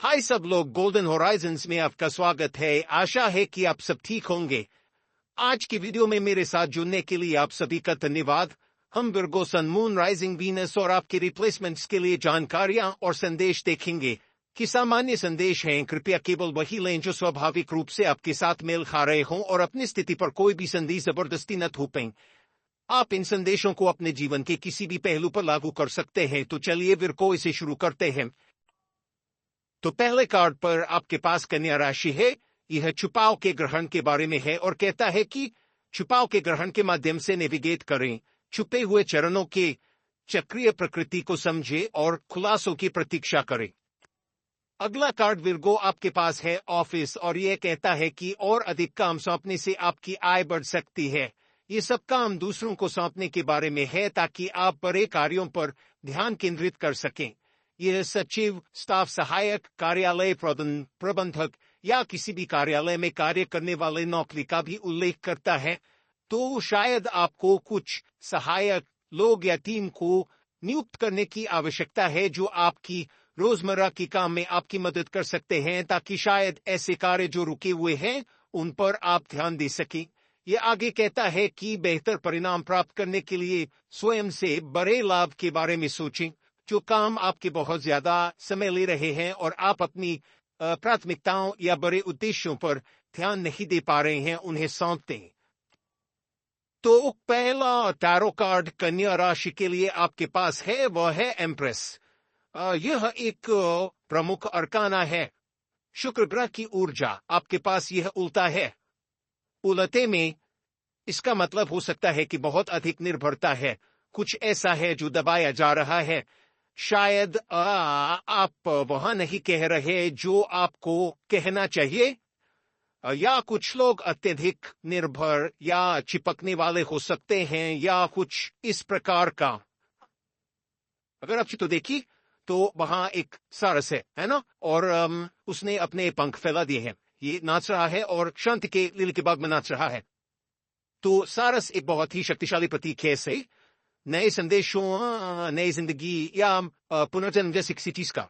हाय सब लोग, golden Horizons में आपका स्वागत है। आशा है कि आप सब ठीक होंगे। आज की वीडियो में मेरे साथ जुड़ने के लिए आप सभी का धन्यवाद। हम विर्गो सन, मून, राइजिंग, वीनस और आपके रिप्लेसमेंट्स के लिए जानकारियां और संदेश देखेंगे कि सामान्य संदेश हैं। कृपया केवल वही लें जो स्वाभाविक रूप से आपके साथ मेल खा रहे हों और अपनी स्थिति पर कोई भी संदेश जबरदस्ती न थोपें। आप इन संदेशों को अपने जीवन के किसी भी पहलू पर लागू कर सकते हैं। तो चलिए विर्गो, इसे शुरू करते हैं। तो पहले कार्ड पर आपके पास कन्या राशि है। यह छुपाव के ग्रहण के बारे में है और कहता है कि छुपाव के ग्रहण के माध्यम से नेविगेट करें, छुपे हुए चरणों के चक्रीय प्रकृति को समझें और खुलासों की प्रतीक्षा करें। अगला कार्ड विर्गो आपके पास है ऑफिस, और यह कहता है कि और अधिक काम सौंपने से आपकी आय बढ़ सकती है। ये सब काम दूसरों को सौंपने के बारे में है ताकि आप बड़े कार्यों पर ध्यान केंद्रित कर सकें। यह सचिव, स्टाफ सहायक, कार्यालय प्रबंधक या किसी भी कार्यालय में कार्य करने वाले नौकरी का भी उल्लेख करता है। तो शायद आपको कुछ सहायक लोग या टीम को नियुक्त करने की आवश्यकता है जो आपकी रोजमर्रा की काम में आपकी मदद कर सकते हैं, ताकि शायद ऐसे कार्य जो रुके हुए हैं उन पर आप ध्यान दे सकें। यह आगे कहता है कि बेहतर परिणाम प्राप्त करने के लिए स्वयं से बड़े लाभ के बारे में सोचें। जो काम आपके बहुत ज्यादा समय ले रहे हैं और आप अपनी प्राथमिकताओं या बड़े उद्देश्यों पर ध्यान नहीं दे पा रहे हैं, उन्हें सौंप दें। तो पहला टैरो कार्ड कन्या राशि के लिए आपके पास है, वह है एम्प्रेस। यह एक प्रमुख अरकाना है। शुक्र ग्रह की ऊर्जा आपके पास यह उल्टा है। उलटे में इसका मतलब हो सकता है कि बहुत अधिक निर्भरता है, कुछ ऐसा है जो दबाया जा रहा है। शायद आप वहां नहीं कह रहे जो आपको कहना चाहिए, या कुछ लोग अत्यधिक निर्भर या चिपकने वाले हो सकते हैं, या कुछ इस प्रकार का। अगर आप तो देखिए तो वहां एक सारस है ना, और उसने अपने पंख फैला दिए हैं। ये नाच रहा है और शांति के लील के बाग में नाच रहा है। तो सारस एक बहुत ही शक्तिशाली प्रतीक है से नए संदेशों, नई जिंदगी या पुनर्जन्म जैसी किसी चीज का।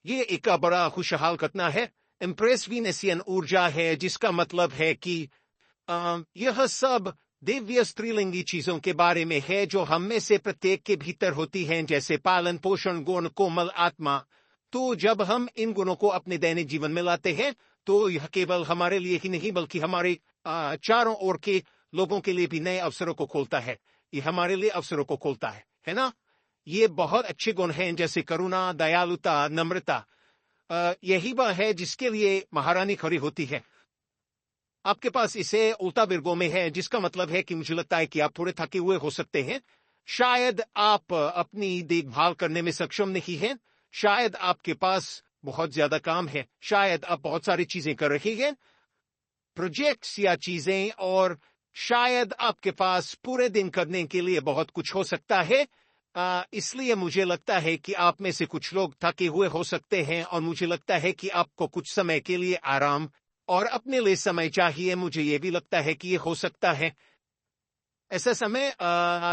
ये एक बड़ा खुशहाल घटना है। इम्प्रेस वीनसियन ऊर्जा है, जिसका मतलब है कि यह सब दिव्य स्त्रीलिंगी चीजों के बारे में है जो हम में से प्रत्येक के भीतर होती हैं, जैसे पालन पोषण गुण, कोमल आत्मा। तो जब हम इन गुणों को अपने दैनिक जीवन में लाते हैं तो यह केवल हमारे लिए ही नहीं बल्कि हमारे चारों ओर के लोगों के लिए भी नए अवसरों को खोलता है। ये हमारे लिए अवसरों को खोलता है ना। ये बहुत अच्छे गुण हैं, जैसे करुणा, दयालुता, नम्रता। यही वह है जिसके लिए महारानी खड़ी होती है। आपके पास इसे उल्टा विर्गो में है, जिसका मतलब है कि मुझे लगता है कि आप थोड़े थके हुए हो सकते हैं। शायद आप अपनी देखभाल करने में सक्षम नहीं हैं, शायद आपके पास बहुत ज्यादा काम है, शायद आप बहुत सारी चीजें कर रही हैं, प्रोजेक्ट्स या चीजें, और शायद आपके पास पूरे दिन करने के लिए बहुत कुछ हो सकता है। इसलिए मुझे लगता है कि आप में से कुछ लोग थके हुए हो सकते हैं, और मुझे लगता है कि आपको कुछ समय के लिए आराम और अपने लिए समय चाहिए। मुझे ये भी लगता है कि ये हो सकता है ऐसा समय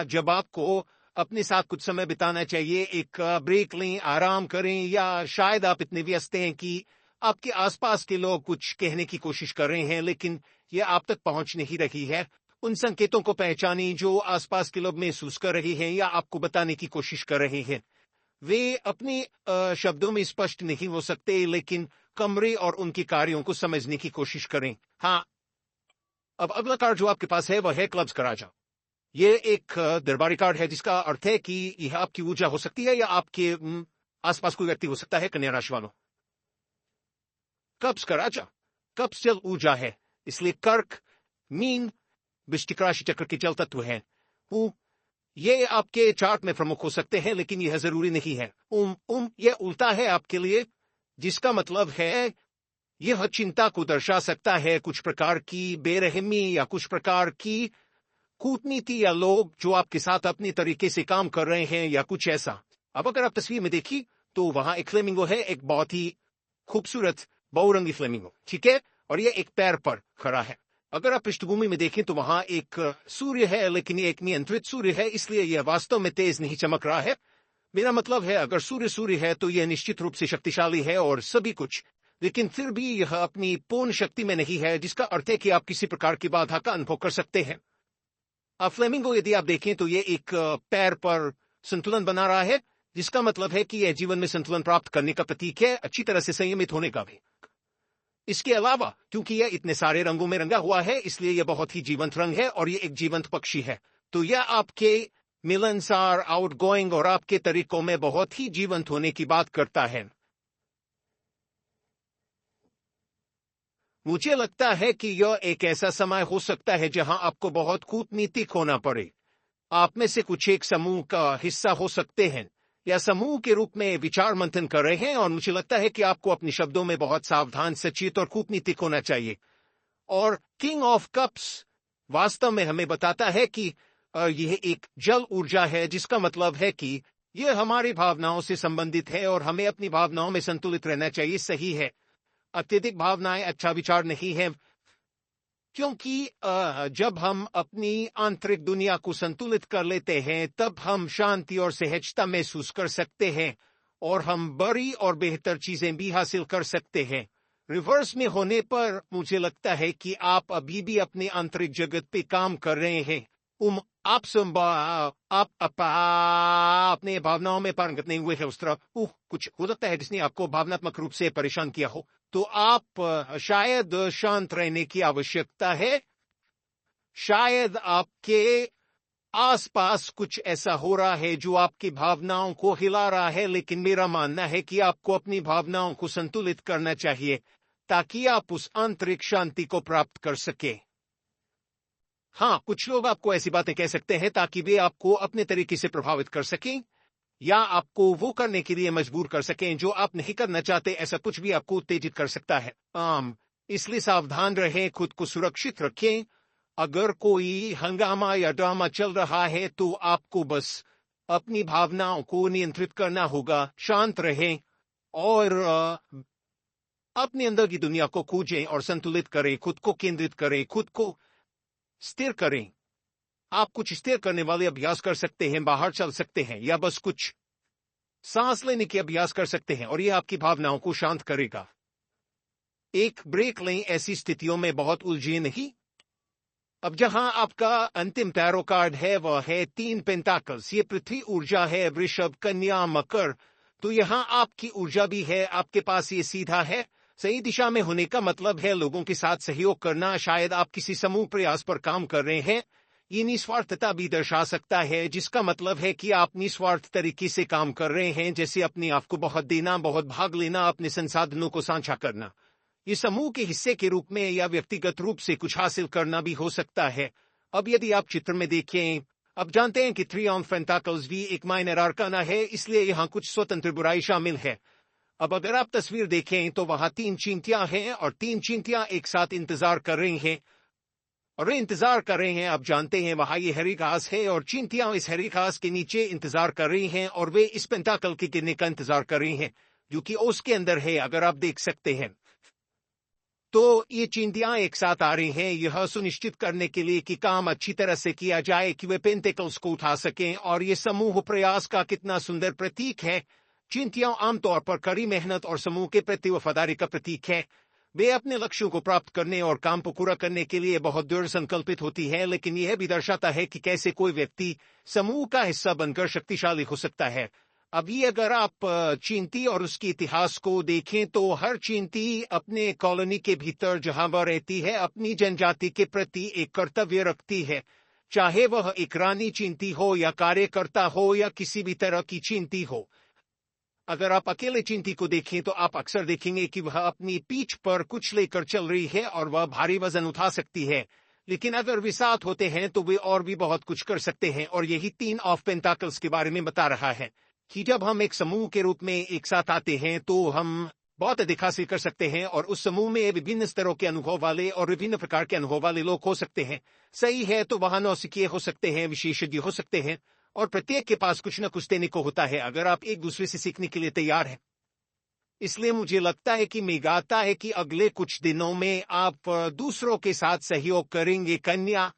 जब आपको अपने साथ कुछ समय बिताना चाहिए। एक ब्रेक लें, आराम करें, या शायद आप इतने व्यस्त हैं कि आपके आसपास के लोग कुछ कहने की कोशिश कर रहे हैं लेकिन यह आप तक पहुंच नहीं रही है। उन संकेतों को पहचानें जो आसपास के लोग महसूस कर रहे हैं या आपको बताने की कोशिश कर रहे हैं। वे अपनी शब्दों में स्पष्ट नहीं हो सकते, लेकिन कमरे और उनके कार्यों को समझने की कोशिश करें। हाँ, अब अगला कार्ड जो आपके पास है वह है क्लब्स का राजा। यह एक दरबारी कार्ड है, जिसका अर्थ है कि यह आपकी ऊर्जा हो सकती है या आपके आसपास कोई व्यक्ति हो सकता है। कन्या राशि वालों, कब्स का राजा कब्स जल ऊर्जा है, इसलिए कर्क, मीन, वृश्चिक राशि चक्र के जल तत्व है। ये आपके चार्ट में प्रमुख हो सकते हैं, लेकिन यह जरूरी नहीं है। यह उल्टा है आपके लिए, जिसका मतलब है यह चिंता को दर्शा सकता है, कुछ प्रकार की बेरहमी या कुछ प्रकार की कूटनीति, या लोग जो आपके साथ अपने तरीके से काम कर रहे हैं, या कुछ ऐसा। अब अगर आप तस्वीर में देखिए तो वहां एक फ्लेमिंगो है, एक बहुत ही खूबसूरत बहुरंगी फ्लेमिंगो, ठीक है, और यह एक पैर पर खड़ा है। अगर आप पृष्ठभूमि में देखें तो वहां एक सूर्य है, लेकिन ये एक नियंत्रित सूर्य है, इसलिए यह वास्तव में तेज नहीं चमक रहा है। मेरा मतलब है, अगर सूर्य सूर्य है तो यह निश्चित रूप से शक्तिशाली है और सभी कुछ, लेकिन फिर भी यह अपनी पूर्ण शक्ति में नहीं है, जिसका अर्थ है कि आप किसी प्रकार की बाधा का अनुभव कर सकते हैं। फ्लेमिंगो यदि आप देखें तो यह एक पैर पर संतुलन बना रहा है, जिसका मतलब है कि यह जीवन में संतुलन प्राप्त करने का प्रतीक है, अच्छी तरह से संयमित होने का भी। इसके अलावा क्योंकि यह इतने सारे रंगों में रंगा हुआ है, इसलिए यह बहुत ही जीवंत रंग है और यह एक जीवंत पक्षी है, तो यह आपके मिलनसार, आउटगोइंग और आपके तरीकों में बहुत ही जीवंत होने की बात करता है। मुझे लगता है कि यह एक ऐसा समय हो सकता है जहां आपको बहुत कूटनीतिक होना पड़े। आप में से कुछ एक समूह का हिस्सा हो सकते हैं या समूह के रूप में विचार मंथन कर रहे हैं, और मुझे लगता है कि आपको अपने शब्दों में बहुत सावधान, सचेत और कूटनीतिक होना चाहिए। और किंग ऑफ कप्स वास्तव में हमें बताता है कि यह एक जल ऊर्जा है, जिसका मतलब है कि यह हमारी भावनाओं से संबंधित है और हमें अपनी भावनाओं में संतुलित रहना चाहिए। सही है, अत्यधिक भावनाएं अच्छा विचार नहीं है, क्योंकि जब हम अपनी आंतरिक दुनिया को संतुलित कर लेते हैं तब हम शांति और सहजता महसूस कर सकते हैं और हम बड़ी और बेहतर चीजें भी हासिल कर सकते हैं। रिवर्स में होने पर मुझे लगता है कि आप अभी भी अपने आंतरिक जगत पे काम कर रहे हैं। आप अपने भावनाओं में पारंगत नहीं हुए हैं उस तरह। कुछ हो सकता है जिसने आपको भावनात्मक रूप से परेशान किया हो, तो आप शायद शांत रहने की आवश्यकता है। शायद आपके आसपास कुछ ऐसा हो रहा है जो आपकी भावनाओं को हिला रहा है, लेकिन मेरा मानना है कि आपको अपनी भावनाओं को संतुलित करना चाहिए ताकि आप उस आंतरिक शांति को प्राप्त कर सके। हाँ, कुछ लोग आपको ऐसी बातें कह सकते हैं ताकि वे आपको अपने तरीके से प्रभावित कर सकें या आपको वो करने के लिए मजबूर कर सकें जो आप नहीं करना चाहते। ऐसा कुछ भी आपको उत्तेजित कर सकता है। इसलिए सावधान रहें, खुद को सुरक्षित रखें। अगर कोई हंगामा या ड्रामा चल रहा है तो आपको बस अपनी भावनाओं को नियंत्रित करना होगा। शांत रहें और अपने अंदर की दुनिया को खोजें और संतुलित करें, खुद को केंद्रित करें, खुद को स्थिर करें। आप कुछ स्थिर करने वाले अभ्यास कर सकते हैं, बाहर चल सकते हैं या बस कुछ सांस लेने के अभ्यास कर सकते हैं और यह आपकी भावनाओं को शांत करेगा। एक ब्रेक लें, ऐसी स्थितियों में बहुत उलझे नहीं। अब जहां आपका अंतिम टैरो कार्ड है वह है 3 पेंटाकल्स। ये पृथ्वी ऊर्जा है, वृषभ, कन्या, मकर। तो यहां आपकी ऊर्जा भी है, आपके पास ये सीधा है। सही दिशा में होने का मतलब है लोगों के साथ सहयोग करना। शायद आप किसी समूह प्रयास पर काम कर रहे हैं। ये निस्वार्थता भी दर्शा सकता है, जिसका मतलब है कि आप निस्वार्थ तरीके से काम कर रहे हैं, जैसे अपने आप को बहुत देना, बहुत भाग लेना, अपने संसाधनों को साझा करना। ये समूह के हिस्से के रूप में या व्यक्तिगत रूप से कुछ हासिल करना भी हो सकता है। अब यदि आप चित्र में देखें, अब जानते हैं कि 3 ऑफ पेंटाकल्स भी एक माइनर आर्काना है, इसलिए यहां कुछ स्वतंत्र बुराई शामिल है। अब अगर आप तस्वीर देखें तो वहां 3 चींटियां हैं और 3 चींटियां एक साथ इंतजार कर रही हैं और वे इंतजार कर रहे हैं। आप जानते हैं वहां ये हरी घास है और चींटियां इस हरी घास के नीचे इंतजार कर रही हैं और वे इस पेंटाकल के गिरने का इंतजार कर रही हैं जो कि उसके अंदर है। अगर आप देख सकते हैं तो ये चींटियां एक साथ आ रही हैं यह सुनिश्चित करने के लिए कि काम अच्छी तरह से किया जाए, कि वे पेंटेकल्स को उठा सकें। और ये समूह प्रयास का कितना सुंदर प्रतीक है। चींटियां आमतौर पर कड़ी मेहनत और समूह के प्रति वफादारी का प्रतीक है। वे अपने लक्ष्यों को प्राप्त करने और काम को पूरा करने के लिए बहुत दृढ़ संकल्पित होती है, लेकिन यह भी दर्शाता है कि कैसे कोई व्यक्ति समूह का हिस्सा बनकर शक्तिशाली हो सकता है। अभी अगर आप चींटी और उसके इतिहास को देखें तो हर चींटी अपने कॉलोनी के भीतर जहां वह रहती है अपनी जनजाति के प्रति एक कर्तव्य रखती है, चाहे वह एक रानी चींटी हो या कार्यकर्ता हो या किसी भी तरह की चींटी हो। अगर आप अकेले चींटी को देखें तो आप अक्सर देखेंगे कि वह अपनी पीठ पर कुछ लेकर चल रही है और वह भारी वजन उठा सकती है, लेकिन अगर वे साथ होते हैं तो वे और भी बहुत कुछ कर सकते हैं। और यही 3 ऑफ पेंटाकल्स के बारे में बता रहा है कि जब हम एक समूह के रूप में एक साथ आते हैं तो हम बहुत अधिक हासिल कर सकते हैं। और उस समूह में विभिन्न स्तरों के अनुभव वाले और विभिन्न प्रकार के अनुभव वाले लोग हो सकते हैं। सही है, तो वहां नौसिखिए हो सकते हैं, विशेषज्ञ हो सकते हैं और प्रत्येक के पास कुछ न कुछ देने को होता है अगर आप एक दूसरे से सीखने के लिए तैयार हैं। इसलिए मुझे लगता है कि मेघाता है कि अगले कुछ दिनों में आप दूसरों के साथ सहयोग करेंगे। कन्या,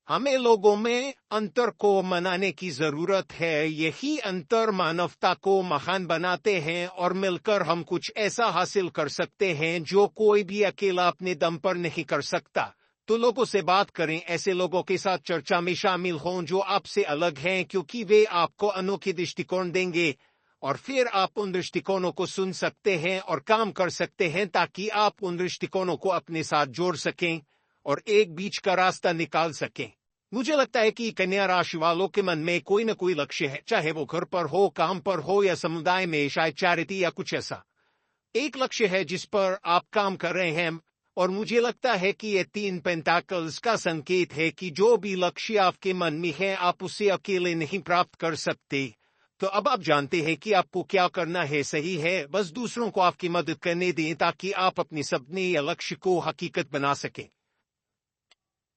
हमें लोगों में अंतर को मनाने की जरूरत है। यही अंतर मानवता को महान बनाते हैं और मिलकर हम कुछ ऐसा हासिल कर सकते हैं जो कोई भी अकेला अपने दम पर नहीं कर सकता। तो लोगों से बात करें, ऐसे लोगों के साथ चर्चा में शामिल हों जो आपसे अलग हैं, क्योंकि वे आपको अनोखे दृष्टिकोण देंगे और फिर आप उन दृष्टिकोणों को सुन सकते हैं और काम कर सकते हैं ताकि आप उन दृष्टिकोणों को अपने साथ जोड़ सकें और एक बीच का रास्ता निकाल सकें। मुझे लगता है कि कन्या राशि वालों के मन में कोई न कोई लक्ष्य है, चाहे वो घर पर हो, काम पर हो या समुदाय में, शायद चैरिटी या कुछ ऐसा। एक लक्ष्य है जिस पर आप काम कर रहे हैं और मुझे लगता है कि ये 3 पेंटाकल्स का संकेत है कि जो भी लक्ष्य आपके मन में है आप उसे अकेले नहीं प्राप्त कर सकते। तो अब आप जानते हैं कि आपको क्या करना है, सही है? बस दूसरों को आपकी मदद करने दें ताकि आप अपने सपने या लक्ष्य को हकीकत बना सकें।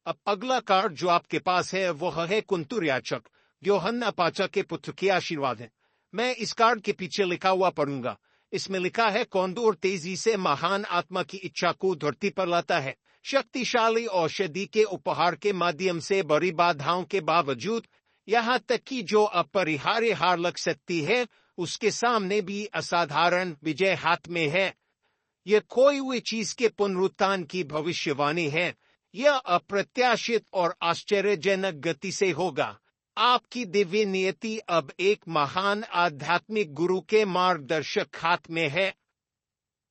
अब अगला कार्ड जो आपके पास है वह है कुंतुर याचक। यूहन्ना पाचक के पुत्र के आशीर्वाद है। मैं इस कार्ड के पीछे लिखा हुआ पढ़ूंगा। इसमें लिखा है, कौंदूर तेजी से महान आत्मा की इच्छा को धरती पर लाता है। शक्तिशाली औषधि के उपहार के माध्यम से बड़ी बाधाओं के बावजूद, यहाँ तक कि जो अपरिहार्य हार लग सकती है, उसके सामने भी असाधारण विजय हाथ में है। यह खोई हुई चीज के पुनरुत्थान की भविष्यवाणी है। यह अप्रत्याशित और आश्चर्यजनक गति से होगा। आपकी दिव्य नियति अब एक महान आध्यात्मिक गुरु के मार्गदर्शक हाथ में है।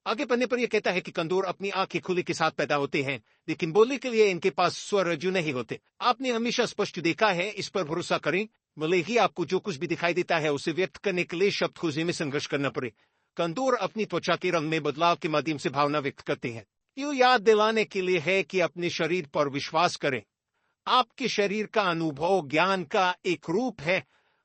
आगे पढ़ने पर यह कहता है कि कंदूर अपनी आंखें खुली के साथ पैदा होते हैं, लेकिन बोलने के लिए इनके पास स्वरज्जु नहीं होते। आपने हमेशा स्पष्ट देखा है, इस पर भरोसा करें। भले ही आपको जो कुछ भी दिखाई देता है उसे व्यक्त करने के लिए शब्दखोजी में संघर्ष करना पड़े। कंदूर अपनी त्वचा के रंग में बदलाव के माध्यम से भावना व्यक्त करते हैं। यह याद दिलाने के लिए है कि अपने शरीर पर विश्वास करें। आपके शरीर का अनुभव ज्ञान का एक रूप है।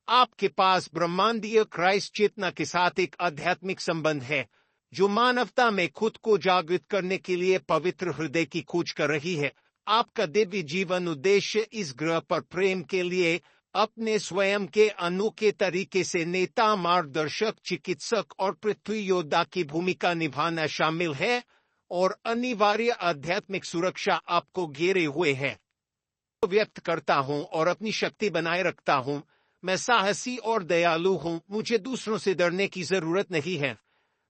आपके पास ब्रह्मांडीय क्राइस्ट चेतना के साथ एक आध्यात्मिक संबंध है जो मानवता में खुद को जागृत करने के लिए पवित्र हृदय की खोज कर रही है। आपका दिव्य जीवन उद्देश्य इस ग्रह पर प्रेम के लिए अपने स्वयं के अनोखे तरीके से नेता, मार्गदर्शक, चिकित्सक और पृथ्वी योद्धा की भूमिका निभाना शामिल है और अनिवार्य आध्यात्मिक सुरक्षा आपको घेरे हुए है। व्यक्त करता हूं और अपनी शक्ति बनाए रखता हूं। मैं साहसी और दयालु हूं। मुझे दूसरों से डरने की जरूरत नहीं है।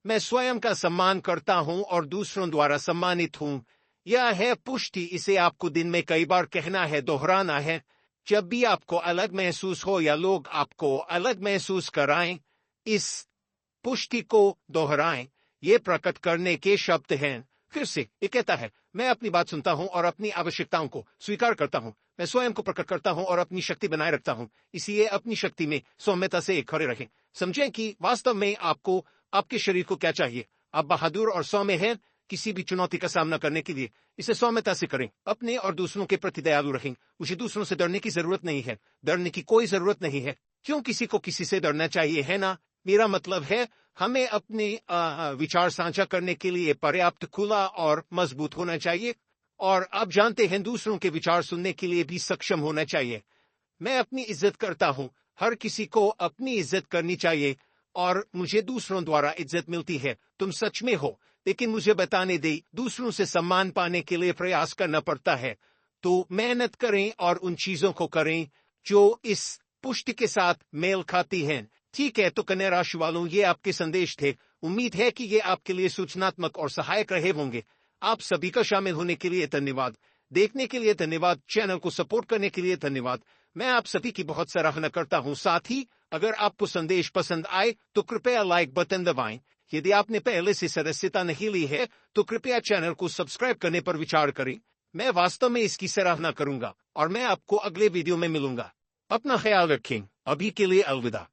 मैं स्वयं का सम्मान करता हूं और दूसरों द्वारा सम्मानित हूं। यह है पुष्टि। इसे आपको दिन में कई बार कहना है, दोहराना है। जब भी आपको अलग महसूस हो या लोग आपको अलग महसूस कराएं, इस पुष्टि को दोहराएं। ये प्रकट करने के शब्द हैं। फिर से ये कहता है, मैं अपनी बात सुनता हूं और अपनी आवश्यकताओं को स्वीकार करता हूं। मैं स्वयं को प्रकट करता हूं और अपनी शक्ति बनाए रखता हूं। इसलिए अपनी शक्ति में सौम्यता से खड़े रहें। समझें कि वास्तव में आपको आपके शरीर को क्या चाहिए। आप बहादुर और सौम्य हैं किसी भी चुनौती का सामना करने के लिए। इसे सौम्यता से करें। अपने और दूसरों के प्रति दयालु रहें। मुझे दूसरों से डरने की जरूरत नहीं है। डरने की कोई जरूरत नहीं है। क्यों किसी को किसी से डरना चाहिए, है ना? मेरा मतलब है, हमें अपने विचार साझा करने के लिए पर्याप्त खुला और मजबूत होना चाहिए और आप जानते हैं दूसरों के विचार सुनने के लिए भी सक्षम होना चाहिए। मैं अपनी इज्जत करता हूं। हर किसी को अपनी इज्जत करनी चाहिए और मुझे दूसरों द्वारा इज्जत मिलती है। तुम सच में हो, लेकिन मुझे बताने दे, दूसरों से सम्मान पाने के लिए प्रयास करना पड़ता है। तो मेहनत करें और उन चीजों को करें जो इस पुष्टि के साथ मेल खाती हैं। ठीक है, तो कन्या राशि वालों, ये आपके संदेश थे। उम्मीद है कि ये आपके लिए सूचनात्मक और सहायक रहे होंगे। आप सभी का शामिल होने के लिए धन्यवाद। देखने के लिए धन्यवाद। चैनल को सपोर्ट करने के लिए धन्यवाद। मैं आप सभी की बहुत सराहना करता हूं। साथ ही अगर आपको संदेश पसंद आए तो कृपया लाइक बटन दबाएं। यदि आपने पहले से सदस्यता नहीं ली है तो कृपया चैनल को सब्सक्राइब करने पर विचार करें। मैं वास्तव में इसकी सराहना करूंगा और मैं आपको अगले वीडियो में मिलूंगा। अपना ख्याल रखें। अभी के लिए अलविदा।